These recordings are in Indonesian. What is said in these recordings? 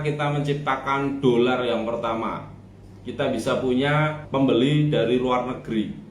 kita menciptakan dolar yang pertama, kita bisa punya pembeli dari luar negeri.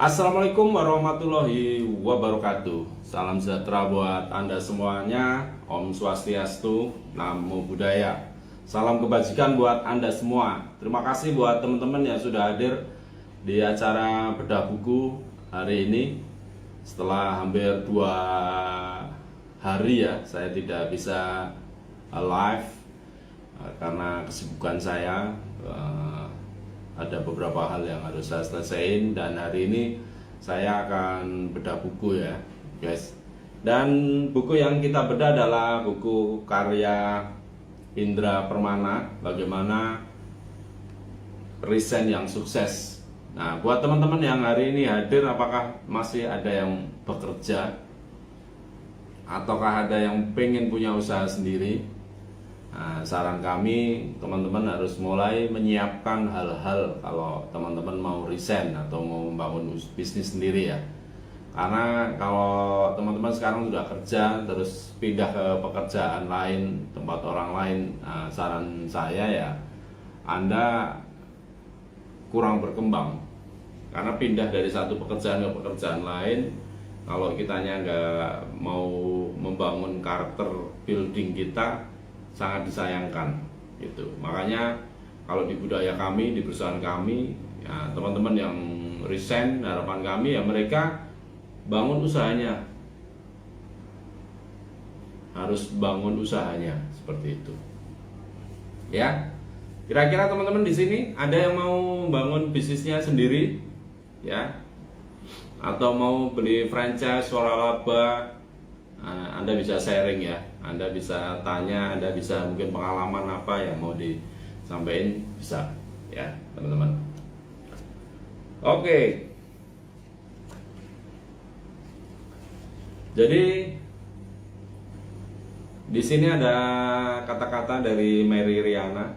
Assalamualaikum warahmatullahi wabarakatuh. Salam sejahtera buat Anda semuanya. Om Swastiastu, Namo Buddhaya. Salam kebajikan buat Anda semua. Terima kasih buat teman-teman yang sudah hadir di acara bedah buku hari ini. Setelah hampir 2 hari ya, saya tidak bisa live karena kesibukan saya. Ada beberapa hal yang harus saya selesaikan, dan hari ini saya akan bedah buku ya guys. Dan buku yang kita bedah adalah buku karya Indra Permana, bagaimana resign yang sukses. Nah, buat teman-teman yang hari ini hadir, apakah masih ada yang bekerja ataukah ada yang pengen punya usaha sendiri? Nah, saran kami, teman-teman harus mulai menyiapkan hal-hal kalau teman-teman mau resign atau mau membangun bisnis sendiri ya. Karena kalau teman-teman sekarang sudah kerja terus pindah ke pekerjaan lain, tempat orang lain, nah, saran saya ya Anda kurang berkembang. Karena pindah dari satu pekerjaan ke pekerjaan lain, kalau kitanya nggak mau membangun karakter building kita, sangat disayangkan gitu. Makanya kalau di budaya kami, di perusahaan kami ya, teman-teman yang resign, harapan kami ya mereka bangun usahanya, harus bangun usahanya seperti itu ya. Kira-kira teman-teman di sini ada yang mau bangun bisnisnya sendiri ya, atau mau beli franchise waralaba? Anda bisa sharing ya, Anda bisa tanya, Anda bisa mungkin pengalaman apa yang mau disampaikan, bisa ya teman-teman. Oke, jadi di sini ada kata-kata dari Mary Riana.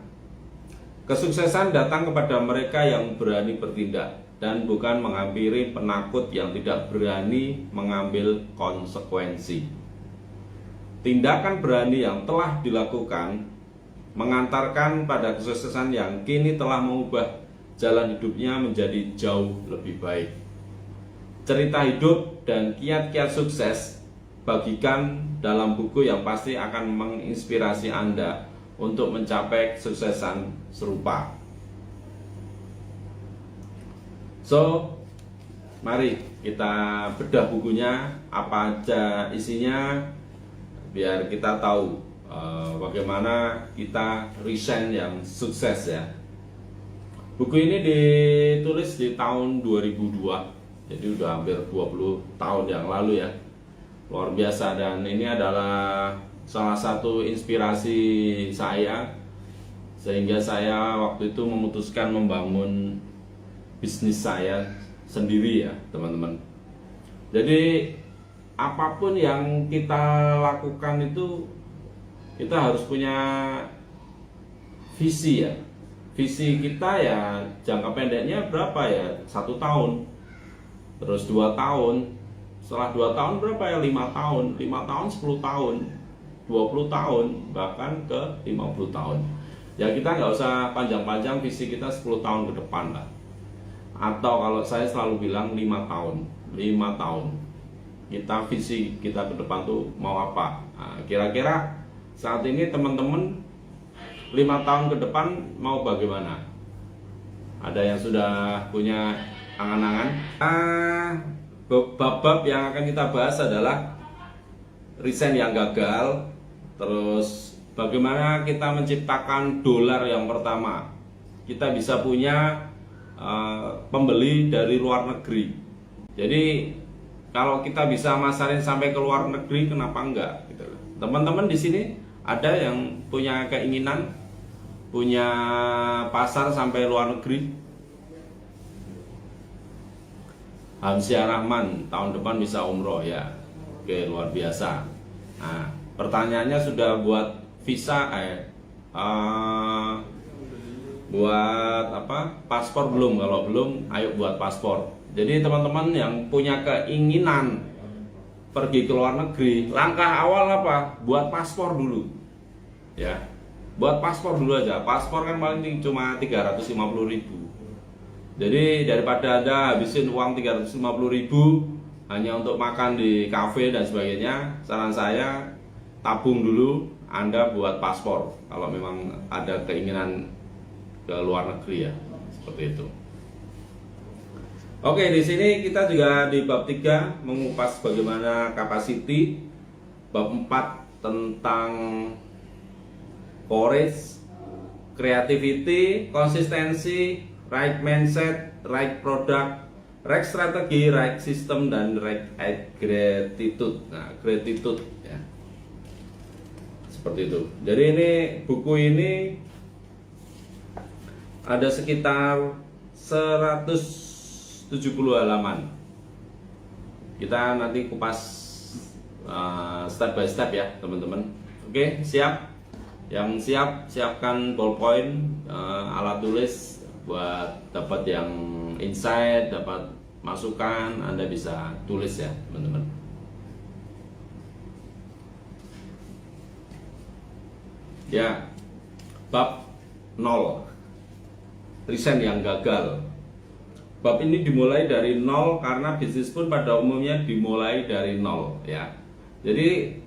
Kesuksesan datang kepada mereka yang berani bertindak dan bukan menghampiri penakut yang tidak berani mengambil konsekuensi. Tindakan berani yang telah dilakukan mengantarkan pada kesuksesan yang kini telah mengubah jalan hidupnya menjadi jauh lebih baik. Cerita hidup dan kiat-kiat sukses bagikan dalam buku yang pasti akan menginspirasi Anda untuk mencapai kesuksesan serupa. So, mari kita bedah bukunya, apa aja isinya, biar kita tahu bagaimana kita resign yang sukses ya. Buku ini ditulis di tahun 2002, jadi udah hampir 20 tahun yang lalu ya. Luar biasa, dan ini adalah salah satu inspirasi saya, sehingga saya waktu itu memutuskan membangun bisnis saya sendiri ya teman-teman. Jadi apapun yang kita lakukan itu kita harus punya visi ya. Visi kita ya jangka pendeknya berapa ya, 1 tahun, terus 2 tahun, setelah 2 tahun berapa ya, 5 tahun, 5 tahun, 10 tahun, 20 tahun, bahkan ke 50 tahun. Ya kita nggak usah panjang-panjang, visi kita 10 tahun ke depan lah. Atau kalau saya selalu bilang 5 tahun, 5 tahun. Kita visi kita ke depan tuh mau apa? Nah, kira-kira saat ini teman-teman 5 tahun ke depan mau bagaimana? Ada yang sudah punya angan-angan? Bab-bab yang akan kita bahas adalah resign yang gagal, terus bagaimana kita menciptakan dolar yang pertama. Kita bisa punya pembeli dari luar negeri. Jadi kalau kita bisa masarin sampai ke luar negeri, kenapa enggak gitu. Teman-teman di sini ada yang punya keinginan punya pasar sampai luar negeri? Hamzah Rahman tahun depan bisa umroh ya. Oke, luar biasa. Nah, pertanyaannya sudah buat visa buat apa? Paspor belum? Kalau belum, ayo buat paspor. Jadi teman-teman yang punya keinginan pergi ke luar negeri, langkah awal apa? Buat paspor dulu. Ya. Buat paspor dulu aja. Paspor kan paling cuma 350.000. Jadi daripada Anda habisin uang 350.000 hanya untuk makan di kafe dan sebagainya, saran saya tabung dulu Anda buat paspor kalau memang ada keinginan ke luar negeri ya, seperti itu. Oke, di sini kita juga di bab 3 mengupas bagaimana capacity, bab 4 tentang courage, creativity, konsistensi, right mindset, right product, right strategi, right system, dan right gratitude. Nah, gratitude ya. Seperti itu. Jadi ini buku ini ada sekitar 170 halaman. Kita nanti kupas step by step ya, teman-teman. Oke, siap? Yang siap, siapkan ballpoint, alat tulis buat dapat yang insight, dapat masukan, Anda bisa tulis ya, teman-teman. Ya, bab 0, resign yang gagal. Bab ini dimulai dari 0 karena bisnis pun pada umumnya dimulai dari 0 ya. Jadi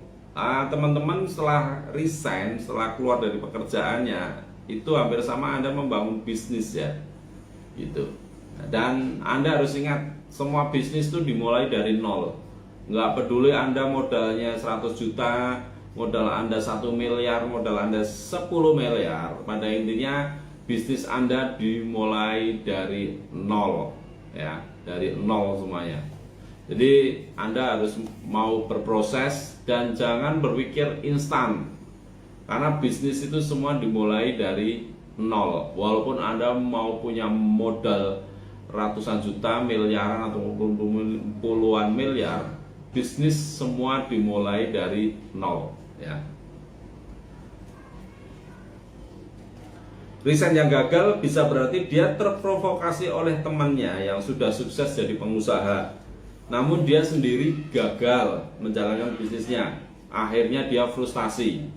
teman-teman setelah resign, setelah keluar dari pekerjaannya, itu hampir sama Anda membangun bisnis ya, gitu. Dan Anda harus ingat, semua bisnis itu dimulai dari 0. Nggak peduli Anda modalnya 100 juta, modal Anda 1 miliar, modal Anda 10 miliar. Pada intinya bisnis Anda dimulai dari 0 ya, dari 0 semuanya. Jadi Anda harus mau berproses dan jangan berpikir instan. Karena bisnis itu semua dimulai dari 0. Walaupun Anda mau punya modal ratusan juta, miliaran atau puluhan miliar, bisnis semua dimulai dari 0 ya. Resign yang gagal bisa berarti dia terprovokasi oleh temannya yang sudah sukses jadi pengusaha, namun dia sendiri gagal menjalankan bisnisnya. Akhirnya dia frustasi.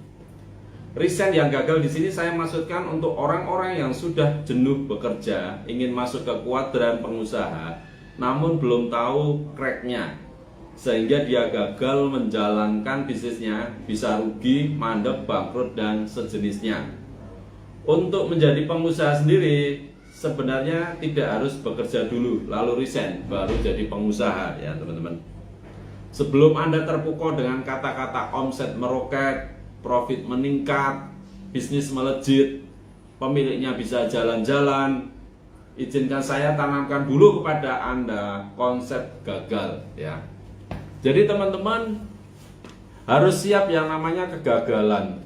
Resign yang gagal di sini saya maksudkan untuk orang-orang yang sudah jenuh bekerja, ingin masuk ke kuadran pengusaha, namun belum tahu cracknya, sehingga dia gagal menjalankan bisnisnya, bisa rugi, mandek, bangkrut, dan sejenisnya. Untuk menjadi pengusaha sendiri, sebenarnya tidak harus bekerja dulu, lalu resign, baru jadi pengusaha ya teman-teman. Sebelum Anda terpukau dengan kata-kata omset meroket, profit meningkat, bisnis melejit, pemiliknya bisa jalan-jalan, izinkan saya tanamkan dulu kepada Anda konsep gagal ya. Jadi teman-teman harus siap yang namanya kegagalan.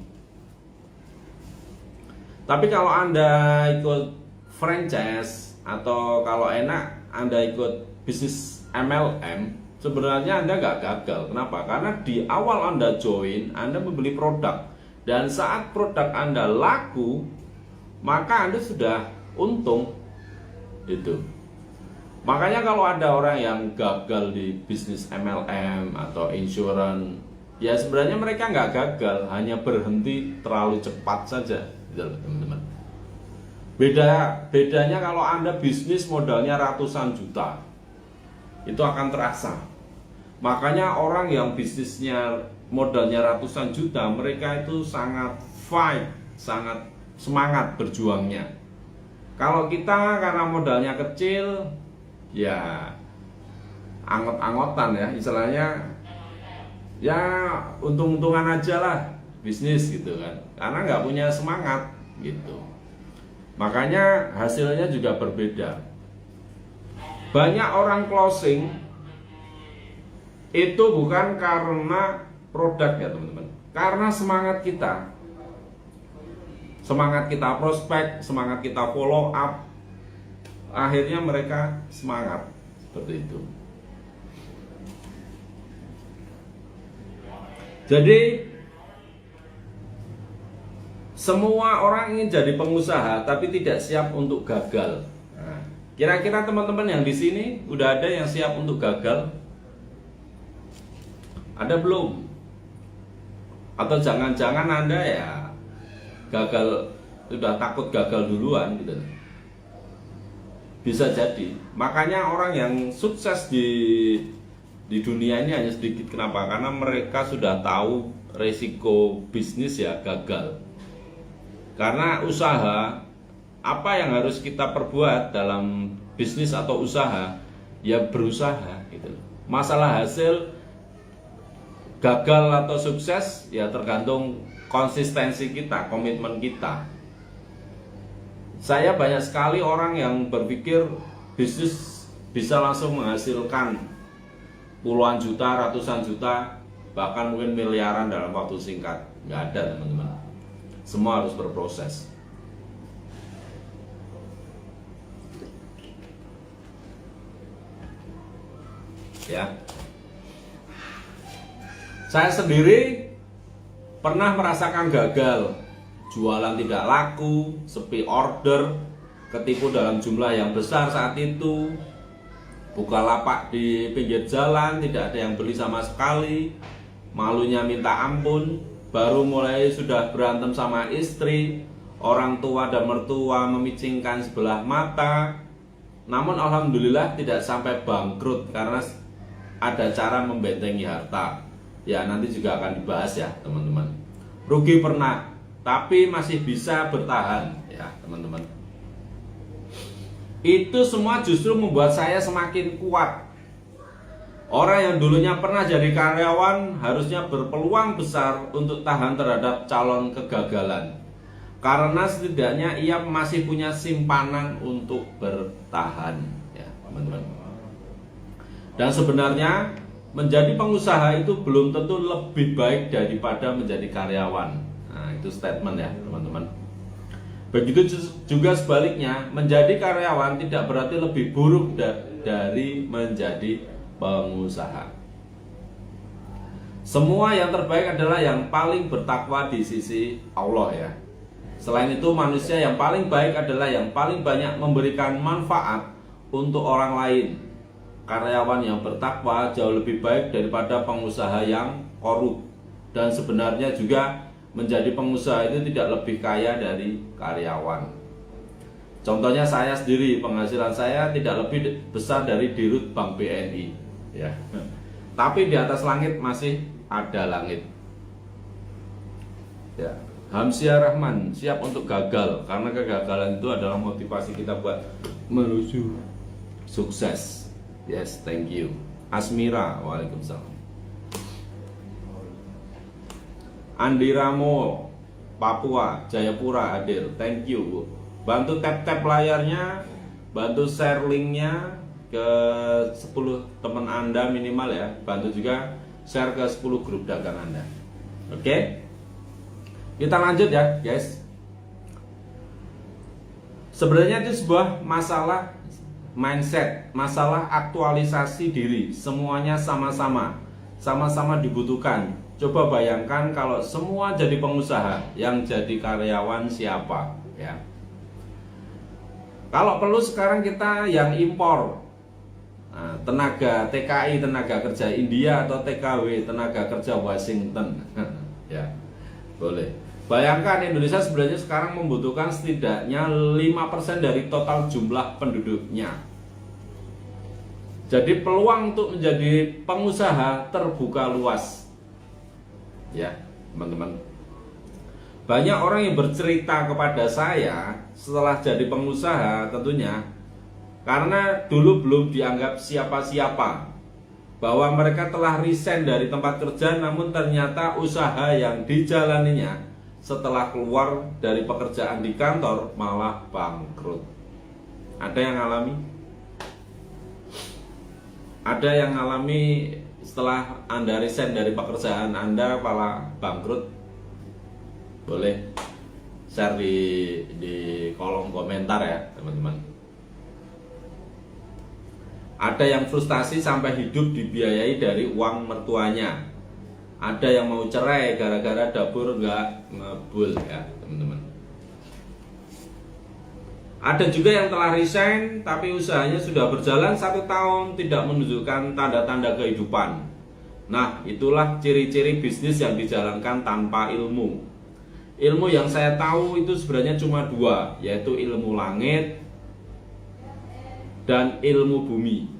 Tapi kalau Anda ikut franchise atau kalau enak Anda ikut bisnis MLM, sebenarnya Anda nggak gagal. Kenapa? Karena di awal Anda join, Anda membeli produk, dan saat produk Anda laku, maka Anda sudah untung. Itu. Makanya kalau ada orang yang gagal di bisnis MLM atau insurance, ya sebenarnya mereka nggak gagal, hanya berhenti terlalu cepat saja, teman-teman. Bedanya kalau Anda bisnis modalnya ratusan juta, itu akan terasa. Makanya orang yang bisnisnya modalnya ratusan juta, mereka itu sangat fight, sangat semangat berjuangnya. Kalau kita karena modalnya kecil, ya anggot-anggotan ya, istilahnya ya untung-untungan aja lah bisnis gitu kan, karena nggak punya semangat gitu. Makanya hasilnya juga berbeda. Banyak orang closing itu bukan karena produk ya teman-teman, karena semangat kita prospek, semangat kita follow up, akhirnya mereka semangat seperti itu. Jadi semua orang ingin jadi pengusaha tapi tidak siap untuk gagal. Nah, kira-kira teman-teman yang di sini udah ada yang siap untuk gagal? Ada belum? Atau jangan-jangan Anda ya gagal, sudah takut gagal duluan gitu. Bisa jadi. Makanya orang yang sukses di dunia ini hanya sedikit. Kenapa? Karena mereka sudah tahu resiko bisnis ya gagal. Karena usaha, apa yang harus kita perbuat dalam bisnis atau usaha, ya berusaha gitu. Masalah hasil gagal atau sukses ya tergantung konsistensi kita, komitmen kita. Saya banyak sekali orang yang berpikir bisnis bisa langsung menghasilkan puluhan juta, ratusan juta, bahkan mungkin miliaran dalam waktu singkat. Nggak ada, teman-teman. Semua harus berproses. Ya. Saya sendiri pernah merasakan gagal, jualan tidak laku, sepi order, ketipu dalam jumlah yang besar saat itu, buka lapak di pinggir jalan, tidak ada yang beli sama sekali, malunya minta ampun, baru mulai sudah berantem sama istri, orang tua dan mertua memicingkan sebelah mata. Namun alhamdulillah tidak sampai bangkrut karena ada cara membentengi harta. Ya nanti juga akan dibahas ya teman-teman. Rugi pernah, tapi masih bisa bertahan ya teman-teman. Itu semua justru membuat saya semakin kuat. Orang yang dulunya pernah jadi karyawan harusnya berpeluang besar untuk tahan terhadap calon kegagalan. Karena setidaknya ia masih punya simpanan untuk bertahan ya teman-teman. Dan sebenarnya menjadi pengusaha itu belum tentu lebih baik daripada menjadi karyawan. Nah, itu statement ya, teman-teman. Begitu juga sebaliknya, menjadi karyawan tidak berarti lebih buruk dari menjadi pengusaha. Semua yang terbaik adalah yang paling bertakwa di sisi Allah ya. Selain itu, manusia yang paling baik adalah yang paling banyak memberikan manfaat untuk orang lain. Karyawan yang bertakwa jauh lebih baik daripada pengusaha yang korup. Dan sebenarnya juga menjadi pengusaha itu tidak lebih kaya dari karyawan. Contohnya saya sendiri, penghasilan saya tidak lebih besar dari dirut Bank BNI ya. Tapi di atas langit masih ada langit ya. Hamsia Rahman, siap untuk gagal, karena kegagalan itu adalah motivasi kita buat menuju sukses. Yes, thank you. Asmira, waalaikumsalam. Andi Ramo, Papua, Jayapura hadir. Thank you, Bu. Bantu tap-tap layarnya, bantu share linknya ke 10 teman Anda minimal ya. Bantu juga share ke 10 grup dagang Anda. Oke? Kita lanjut ya, guys. Sebenarnya itu sebuah masalah mindset, masalah aktualisasi diri. Semuanya sama-sama dibutuhkan. Coba bayangkan kalau semua jadi pengusaha, yang jadi karyawan siapa ya. Kalau perlu sekarang kita yang impor tenaga TKI, tenaga kerja India, atau TKW, tenaga kerja Washington ya, boleh. Bayangkan Indonesia sebenarnya sekarang membutuhkan setidaknya 5% dari total jumlah penduduknya. Jadi peluang untuk menjadi pengusaha terbuka luas. Ya, teman-teman. Banyak orang yang bercerita kepada saya setelah jadi pengusaha tentunya, karena dulu belum dianggap siapa-siapa, bahwa mereka telah resign dari tempat kerja, namun ternyata usaha yang dijalaninya setelah keluar dari pekerjaan di kantor malah bangkrut. Ada yang alami? Ada yang alami setelah Anda resign dari pekerjaan Anda malah bangkrut? Boleh share di kolom komentar ya teman-teman. Ada yang frustasi sampai hidup dibiayai dari uang mertuanya. Ada yang mau cerai gara-gara dapur nggak ngebul ya teman-teman. Ada juga yang telah resign tapi usahanya sudah berjalan 1 tahun tidak menunjukkan tanda-tanda kehidupan. Nah, itulah ciri-ciri bisnis yang dijalankan tanpa ilmu. Ilmu yang saya tahu itu sebenarnya cuma 2, yaitu ilmu langit dan ilmu bumi.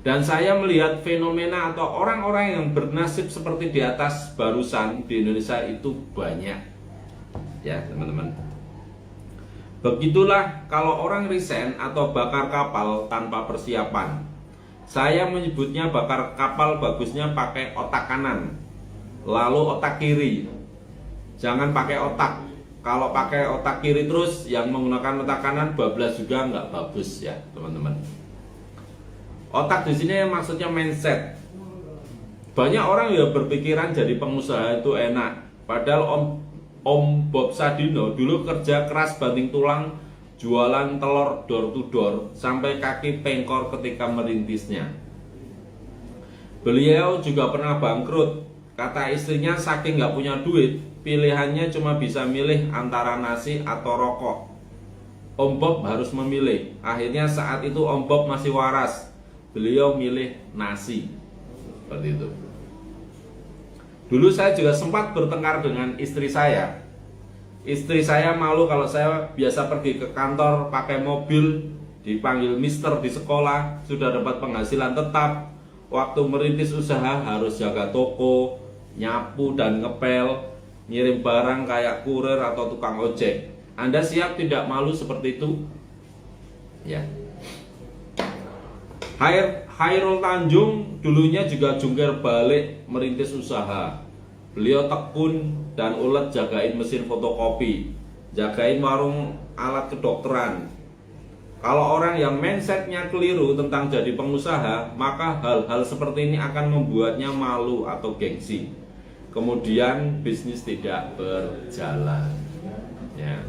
Dan saya melihat fenomena atau orang-orang yang bernasib seperti di atas barusan di Indonesia itu banyak. Ya, teman-teman. Begitulah kalau orang resign atau bakar kapal tanpa persiapan. Saya menyebutnya bakar kapal bagusnya pakai otak kanan, lalu otak kiri. Jangan pakai otak. Kalau pakai otak kiri terus yang menggunakan otak kanan bablas juga nggak bagus ya, teman-teman. Otak di sini maksudnya mindset. Banyak orang ya berpikiran jadi pengusaha itu enak. Padahal Om Bob Sadino dulu kerja keras banting tulang jualan telur door to door sampai kaki pengkor ketika merintisnya. Beliau juga pernah bangkrut. Kata istrinya saking nggak punya duit, pilihannya cuma bisa milih antara nasi atau rokok. Om Bob harus memilih. Akhirnya saat itu Om Bob masih waras. Beliau milih nasi. Seperti itu. Dulu saya juga sempat bertengkar dengan istri saya. Istri saya malu kalau saya biasa pergi ke kantor pakai mobil, dipanggil mister di sekolah, sudah dapat penghasilan tetap. Waktu merintis usaha harus jaga toko, nyapu dan ngepel, ngirim barang kayak kurir atau tukang ojek. Anda siap tidak malu seperti itu? Ya. Khairul Tanjung dulunya juga jungkir balik merintis usaha. Beliau tekun dan ulet jagain mesin fotokopi, jagain warung alat kedokteran. Kalau orang yang mindsetnya keliru tentang jadi pengusaha, maka hal-hal seperti ini akan membuatnya malu atau gengsi. Kemudian bisnis tidak berjalan. Ya.